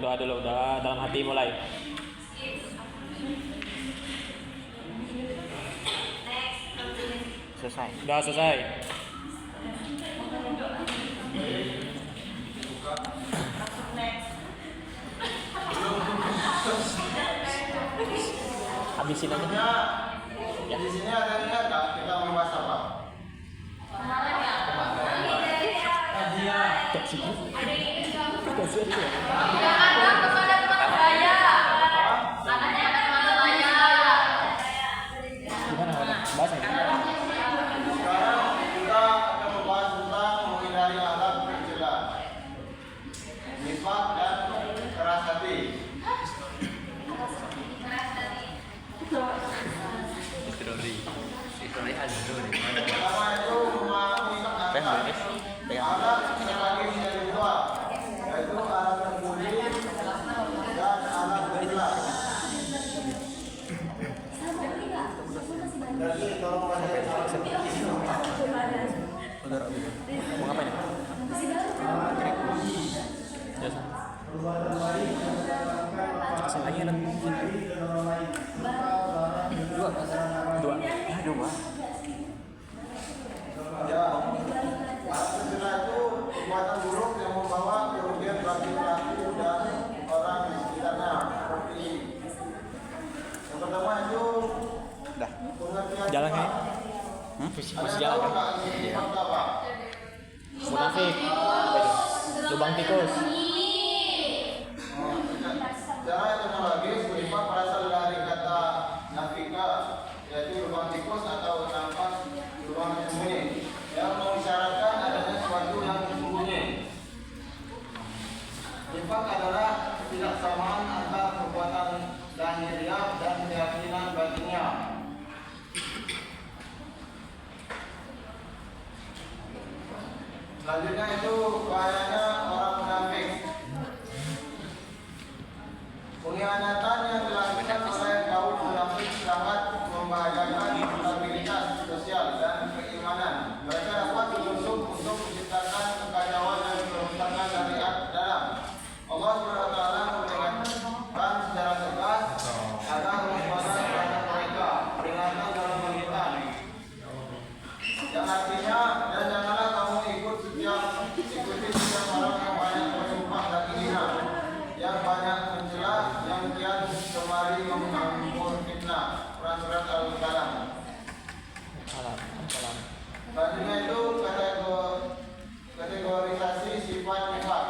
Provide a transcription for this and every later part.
Doa dulu, udah dalam hati mulai. Selesai. Udah selesai. Habisin aja. Ya. Di sini ada niat nggak kita membahas apa? Gimana bahasa ini? Sekarang kita akan membahas tentang menghindari akhlak tercela, nifaq dan keras hati. Pertama itu memahami akhlak terbagi menjadi dua, yaitu akhlak terpuji dan akhlak tercela. Jadi tolong baca Mau ngapain ya? Biasa. Kasih lagi ada. Dua. Dua. ya, akhlak tercela itu perbuatan buruk yang membawa kerugian bagi pelaku dan orang di sekitarnya. Seperti yang pertama itu Dah. pengertian Jalan nifaq. kayak. Masih jalan Tahu kan? nggak ini nifaq apa? Munafik. Apa itu? Lubang tikus. Secara etimologis, nifaq berasal dari kata nafika, yaitu lubang tikus atau nafas lubang sembunyi, yang mengisyaratkan adanya sesuatu yang sembunyi. Nifaq adalah ketidaksamaan antara perbuatan lahiriah dan keyakinan batinnya. Selanjutnya itu bahayanya orang munafik. Pengkhianatan yang dilakukan oleh kaum munafik sangat membahayakan stabilitas sosial dan keimanan. Mereka dapat ditusuk untuk menciptakan kekacauan dan kerusakan dari dalam. Allah SWT memperingatkan secara tegas agar waspada terhadap mereka, peringatan dalam pernyataan. Yang artinya, dan janganlah kamu ikuti setiap orang yang banyak bersumpah dan hina, yang banyak mencela, yang kian kemari menghambur fitnah. Quran surat Al-Qalam. Salam. Selanjutnya itu kategorisasi sifat nifaq.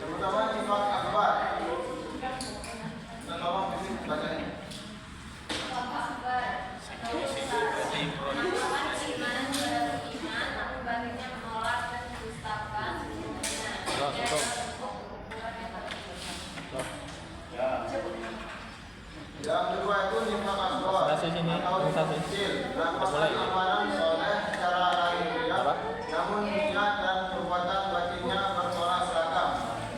Yang pertama nifaq akbar. Tolong bacanya. Yang kedua itu nifaq asghar atau nifaq kecil, melakukan amalan soleh secara lahiriah, namun niat dan perbuatan batinnya bertolak belakang.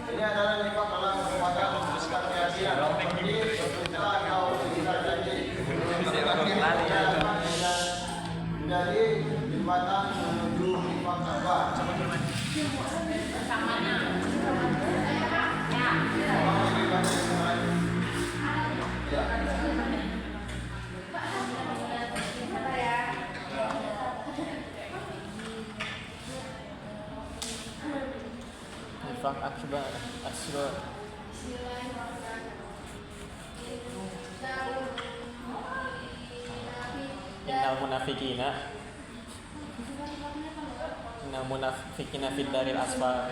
Ini adalah nifaq dalam perbuatan bersikap keyakinan, seperti berbicara atau ingkar janji, menjadi jembatan menuju nifaq akbar. Nifaq akbar. Innal munafiqina fid daril asfal.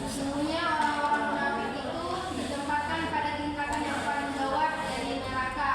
Sesungguhnya orang-orang munafik itu ditempatkan pada tingkatan yang paling gawat dari neraka.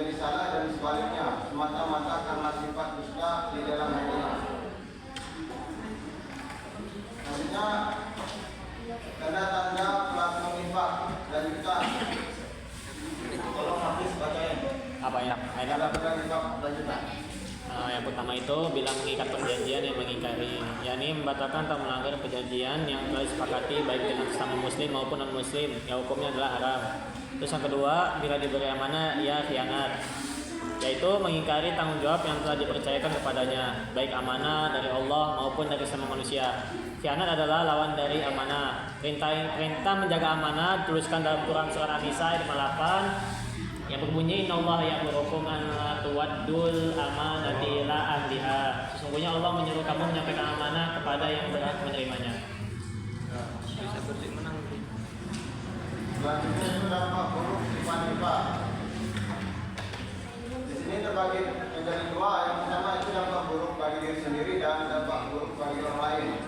menjadi salah dan sebaliknya semata-mata karena sifat dusta di dalam hatinya. Maksudnya tanda-tanda pelaku nifak dan kita tolong habis bacain. Apa ya? Ayat apa? Tanda-tanda nifak lanjutan. Yang pertama itu bila mengikat perjanjian yang mengingkari, yakni membatalkan atau melanggar perjanjian yang telah disepakati baik dengan sesama muslim maupun non muslim, yang hukumnya adalah haram. Terus yang kedua, bila diberi amanah ia khianat, yaitu mengingkari tanggung jawab yang telah dipercayakan kepadanya, baik amanah dari Allah maupun dari sesama manusia. Khianat adalah lawan dari amanah. Perintah menjaga amanah dituliskan dalam Quran surah An-Nisa ayat 8 yang berbunyi innallaha ya'murukum an tuwaddul amanati ila ahliha. Sesungguhnya Allah menyuruh kamu menyampaikan amanah kepada yang berhak menerimanya. Bisa bersih menang. Selanjutnya itu dampak buruk sifat nifak. Di sini terbagi menjadi dua. Yang pertama itu dampak buruk bagi diri sendiri dan dampak buruk bagi orang lain.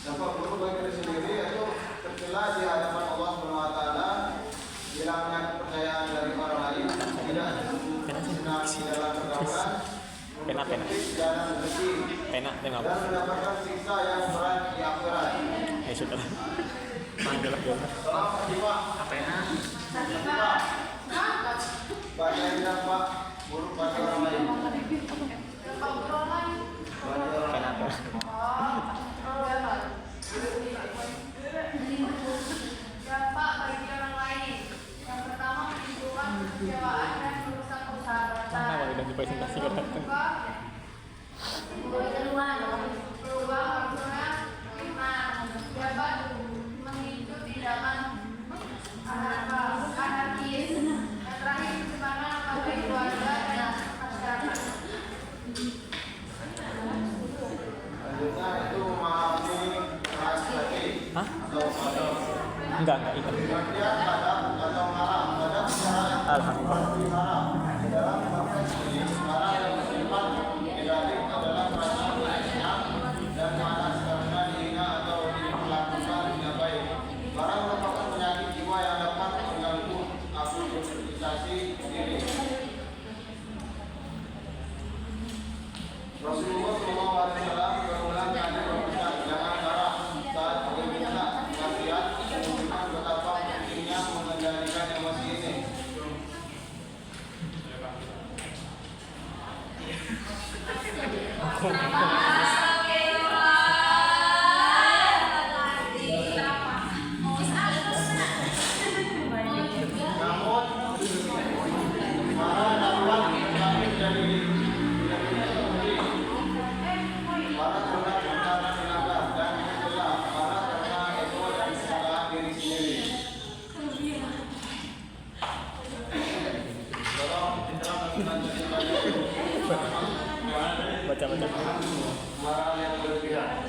Dampak buruk bagi diri sendiri itu tercela di hadapan Allah Subhanahu wa taala, hilangnya kepercayaan dari orang lain, tidak senang di dalam pergaulan, menutup jalan rezeki, dan mendapatkan siksa yang berat di akhirat. Sudah. Manggil aku. Tolong jiwa. Apa ya? Jiwa. Banyak dampak buruk bagi orang lain. Kenapa? Dampak bagi orang lain. Yang pertama menimbulkan kekecewaan dan merusak persahabatan. Mana kalau udah dipresentasikan datang? Berubah maksudnya dapat memicu tindakan anarkis. Yang terakhir kesimpangan bagi keluarga dan masyarakat. Selanjutnya itu memahami hati. Hah? Atau Enggak itu. pengertian adab atau haram. Adab secara Alhamdulillah. haram. Dalam konteks ini, haram yang bersifat negatif adalah perasaan menyenang dan panas karena dihina atau diperlakukan tidak baik. Barang merupakan penyakit jiwa yang dapat mengganggu aktivitasasi diri. Rasulullah SAW berulang kali berpesan jangan marah saat berbicara nasihat menunjukkan betapa pentingnya mengendalikan emosi ini. Namun marah dapat tetapi jadi marah karena dilanggar dan mencela, marah karena ego dan kesalahan diri sendiri. Tolong diterangkan Baca. marah yang berlebihan.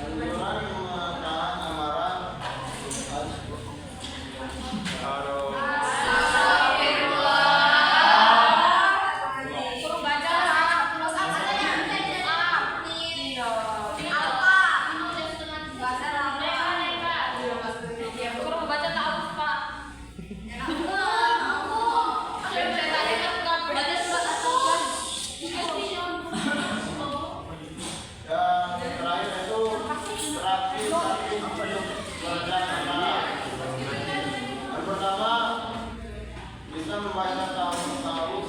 Anjuran menahan amarah yang terakhir itu terapi untuk meredam amarah. Yang pertama bisa membaca taus.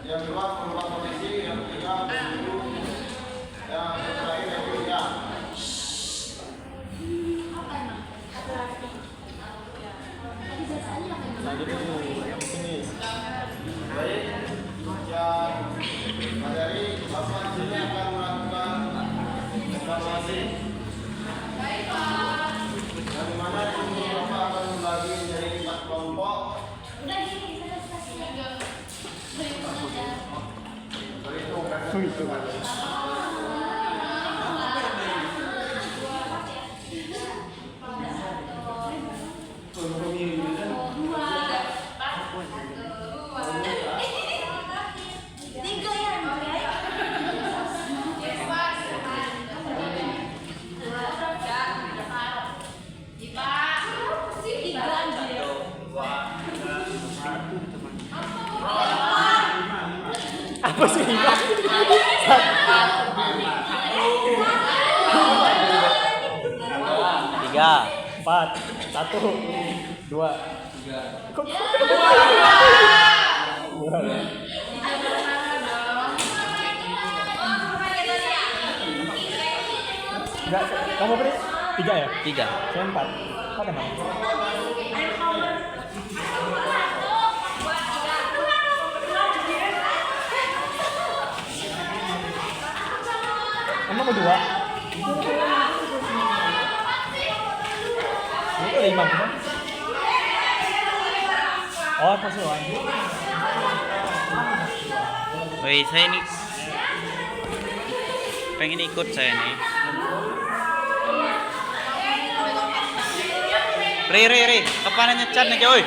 Yang kedua merubah kondisi. Yang ketiga berburu. Yang terakhir itu ya. Selanjutnya ini. Baik, yang materi Bapak sini akan melakukan evaluasi. Bagaimana ini Bapak akan membagi menjadi 4 kelompok. Begitu. Apa sih? Tiga. 4, 1, 2. Kok enggak, kamu beri 3 ya? 3. Saya 4. 4 emang? Emang mau 2? Itu 5 kan? Oh, pasukan. Woi, saya ini pengen ikut saya nih. Re, kapan nyecat nih, coy?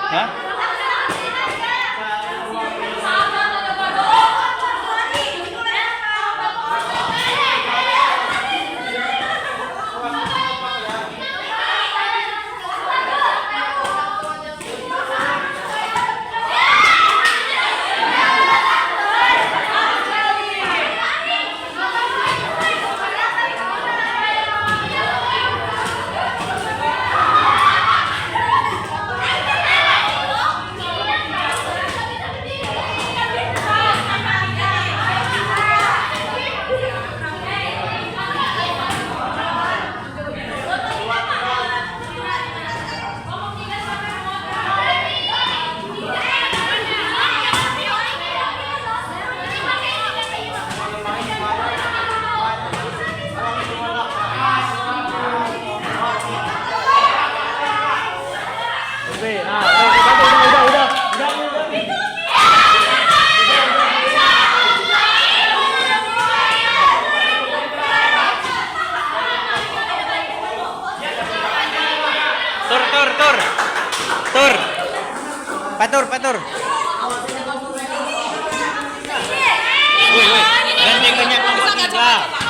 Hah? Patur. Woi, ganti banyak nomor 3.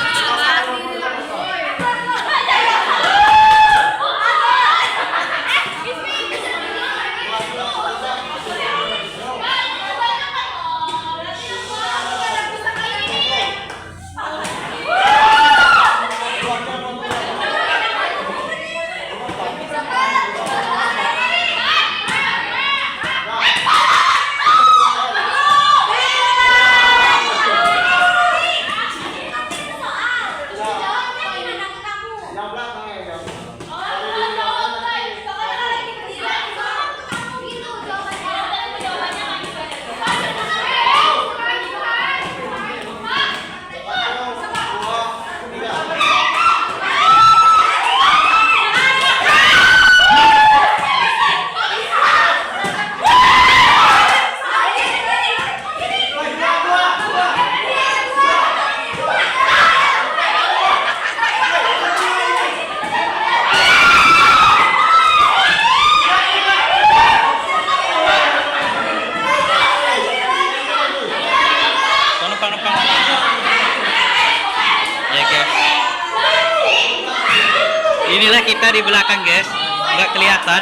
Inilah kita di belakang, guys, nggak kelihatan.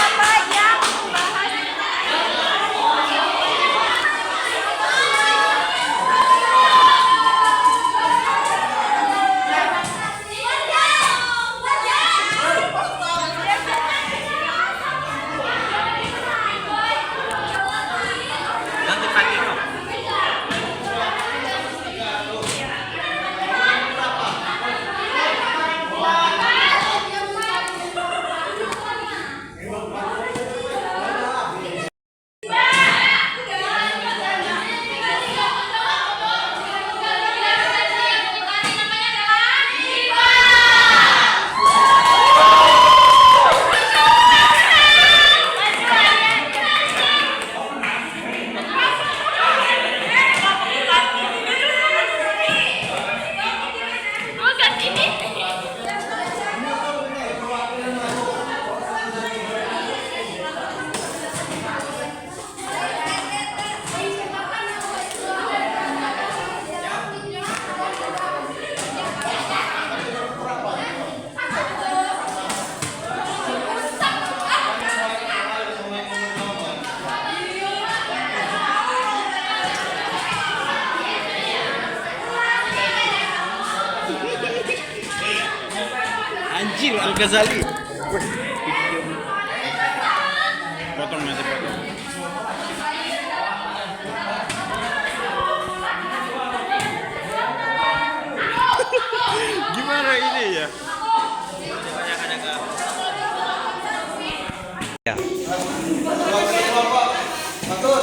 Apa Ghazali. Potong nanti potong. Gimana ini ya? Ya. Betul.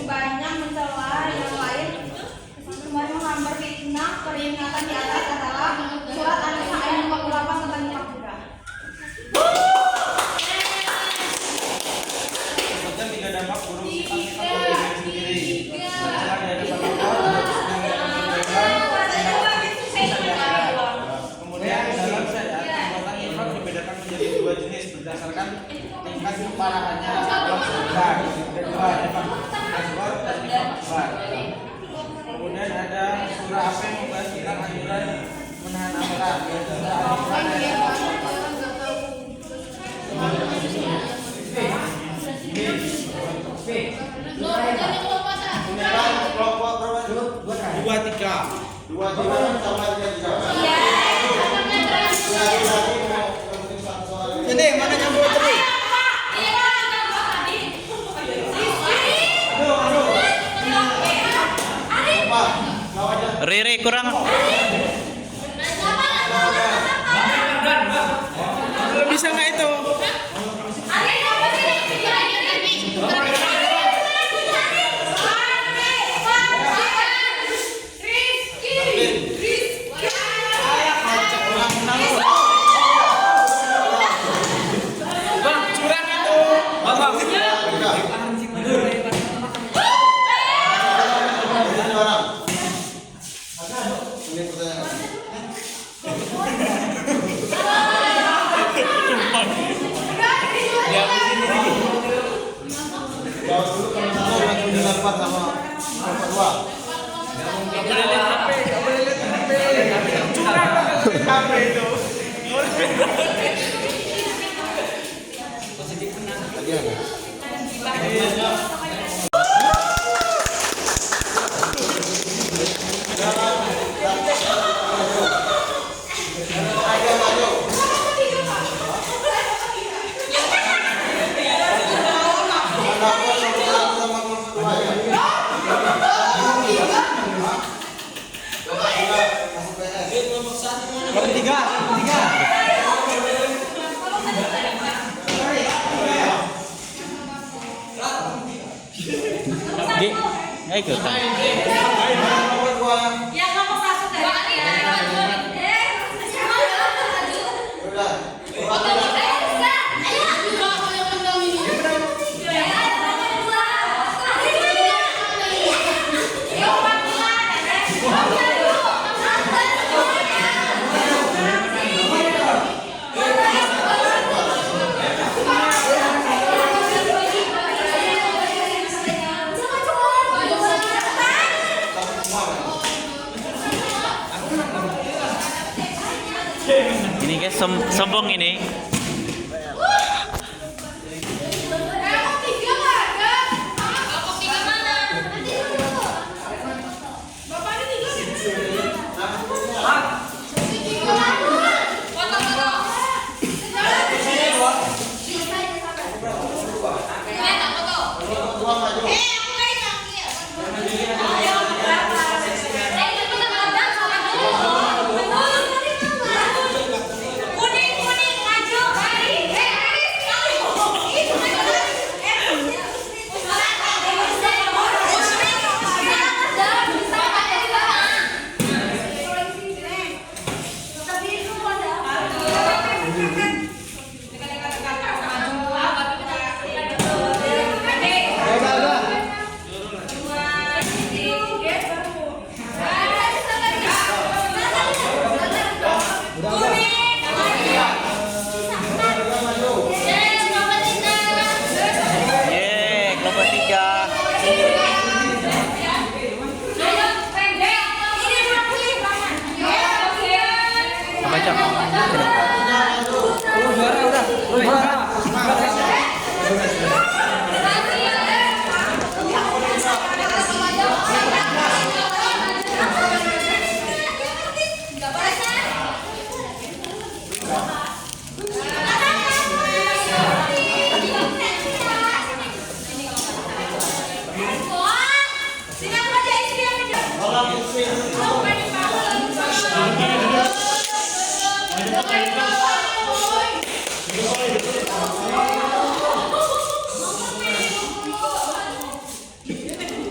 Banyak mencela yang lain kembali menghambar fitnah peringatan di atas adalah surat An-Nisa ayat 58 tentang nifak juga. Tiga dampak buruk kemudian dalam syariat perbuatan infak dibedakan menjadi dua jenis berdasarkan tingkat keparahannya dalam surga. Kedua infak asghar dan infak akbar. Kemudian ada surah apa yang membahas tentang anjuran menahan amarah. Dua tiga sama tiga. Ini mana yang dua tadi? Riri kurang. Bisa nggak itu? Nggak ikutan. Yang ngomong satu tadi. Ini guys sombong ini. Kuning maju.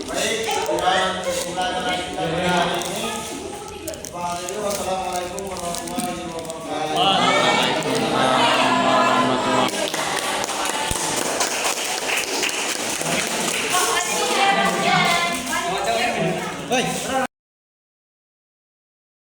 Baik, dengan pelajaran kita pada hari ini